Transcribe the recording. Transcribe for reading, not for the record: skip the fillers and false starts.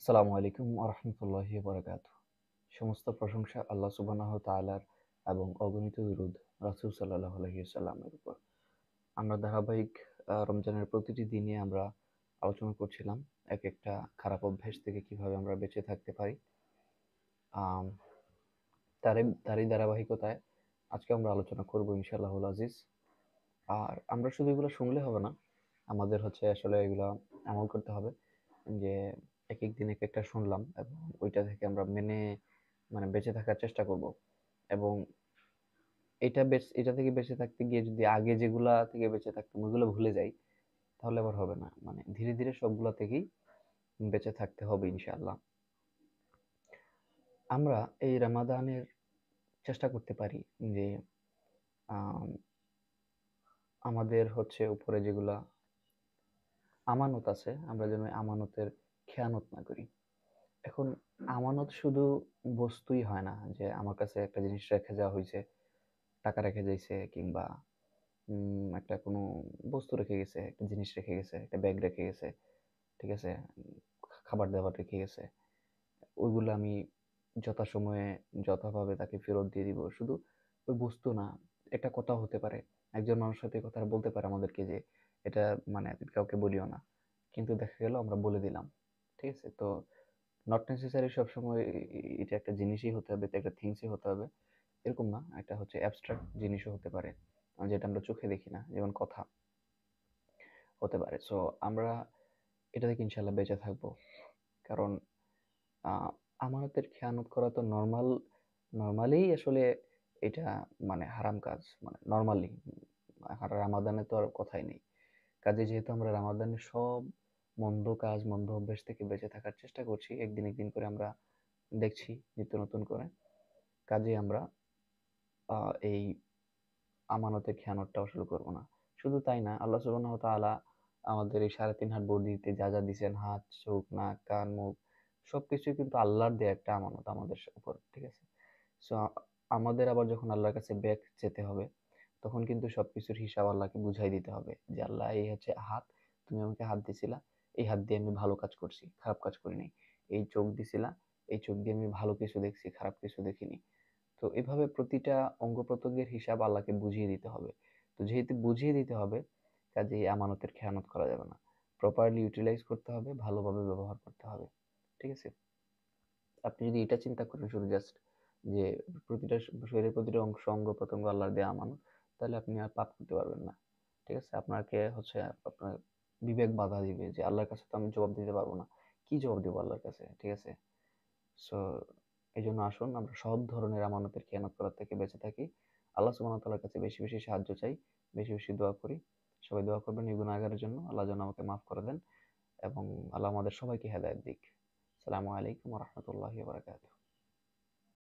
আসসালামু আলাইকুম ওয়া রাহমাতুল্লাহি ওয়া বারাকাতুহু। সমস্ত প্রশংসা আল্লাহ সুবহানাহু ওয়া তাআলার এবং অগণিত দুরূদ রাসূল সাল্লাল্লাহু আলাইহি ওয়াসাল্লামের উপর। আমরা ধারাবাহিক রমজানের প্রতিটি দিনে আমরা আলোচনা করছিলাম একটা খারাপ অভ্যাস থেকে কিভাবে আমরা বেঁচে থাকতে পারি। আম তারই ধারাবাহিকতায় আজকে আমরা আলোচনা করব ইনশাআল্লাহুল আজিজ। আর আমরা শুধু এগুলো শুনলে হবে না। আমাদের আসলে এগুলা আমল করতে হবে। যে একেক দিন একেকটা শুনলাম এবং ওইটা থেকে আমরা মেনে বেঁচে থাকার চেষ্টা করব। এবং এটা থেকে বেঁচে থাকতে গিয়ে যদি আগে যেগুলা থেকে বেঁচে থাকতাম ওইগুলো ভুলে যাই, তাহলে আবার হবে না। ধীরে, ধীরে সবগুলা থেকেই বেঁচে থাকতে হবে ইনশাআল্লাহ। আমরা এই রমাদানের চেষ্টা করতে পারি যে আম আমাদের উপরে যেগুলা আমানত আছে, আমরা যেন আমানতের খেয়ানত না করি। এখন আমানত শুধু বস্তুই হয় না যে আমার কাছে একটা জিনিস রেখে যাওয়া হইছে, টাকা রেখে যাইছে কিংবা একটা কোনো বস্তু রেখে গেছে, একটা জিনিস রেখে গেছে, একটা ব্যাগ রেখে গেছে, ঠিক আছে? খাবার-দাবার রেখে গেছে। ওইগুলো আমি যথাসময়ে যথাভাবে তাকে ফেরত দিয়ে দিব। শুধু ওই বস্তু না, একটা কথাও হতে পারে। একজন মানুষ হয়তো এই কথাটা বলতে পারে আমাদেরকে যে, "এটা তুমি কাউকে বলিও না।" কিন্তু দেখা গেল আমরা বলে দিলাম। ঠিক আছে? তো নট নেসেসারি সবসময় এটা একটা জিনিসই হতে হবে, এটা একটা থিংসই হতে হবে। এরকম না। একটা অ্যাবস্ট্রাক্ট জিনিসও হতে পারে। যেটা আমরা চোখে দেখি না। যেমন কথা হতে পারে। সো আমরা এটা থেকে ইনশাআল্লাহ বেঁচে থাকবো। কারণ আ আমানতের খেয়ানত করা তো নরমালিই আসলে এটা হারাম কাজ। নরমালি। আর রামাদানে তো আর কথাই নেই। কাজেই যেহেতু আমরা রামাদানের সব মন্দ কাজ, মন্দ অভ্যাস থেকে বেঁচে থাকার চেষ্টা করছি, একদিন, একদিন করে আমরা দেখছি নিত্য নতুন করে। কাজেই আমরা আ এই আমানতের খেয়ানতটা আসলে করব না। শুধু তাই না, আল্লাহ সুবহানাহু ওয়া তাআলা আমাদের এই ৩.৫ হাত বর্দিতে যা, যা দিছেন হাত, চোখ, নাক, কান, মুখ সবকিছুই কিন্তু আল্লাহর দেয়া একটা আমানত আমাদের উপর। ঠিক আছে? সো আমাদের আবার যখন আল্লাহর কাছে ব্যাক যেতে হবে, তখন কিন্তু সবকিছুর হিসাব আল্লাহকে বুঝাই দিতে হবে। যে আল্লাহ এই হচ্ছে হাত, তুমি আমাকে হাত দিছিলা, এই হাত দিয়ে আমি ভালো কাজ করছি, খারাপ কাজ করি নাই। এই চোখ দিছিলা, এই চোখ দিয়ে আমি ভালো কিছু দেখছি, খারাপ কিছু দেখিনি। তো এভাবে প্রতিটা অঙ্গ-প্রত্যঙ্গের হিসাব আল্লাহকে বুঝিয়ে দিতে হবে। তো যেহেতু বুঝিয়ে দিতে হবে, কাজেই আমানতের খেয়ানত করা যাবে না। প্রপারলি ইউটিলাইজ করতে হবে, ভালোভাবে ব্যবহার করতে হবে। ঠিক আছে? আপনি যদি এটা চিন্তা করেন শুধু জাস্ট যে প্রতিটা শরীরের প্রতিটা অঙ্গ-প্রত্যঙ্গ আল্লাহর দেয়া আমানত, তাহলে আপনি আর পাপ করতে পারবেন না। ঠিক আছে? আপনাকে আপনার বিবেক বাধা দিবে যে আল্লাহর কাছে তো আমি জবাব দিতে পারব না। কি জবাব দিব আল্লাহর কাছে? ঠিক আছে? সো এজন্য আসুন আমরা সব ধরনের আমানতের খেয়ানত করার থেকে বেঁচে থাকি। আল্লাহ সুবহানাহু ওয়া তাআলার কাছে বেশি, বেশি সাহায্য চাই। বেশি, বেশি দোয়া করি। সবাই দোয়া করবেন এই গুনাহগারের জন্য। আল্লাহ যেন আমাকে মাফ করে দেন এবং আল্লাহ আমাদের সবাইকে হেদায়েত দিক। আসসালামু আলাইকুম ওয়া রাহমাতুল্লাহি ওয়া বারাকাতুহু।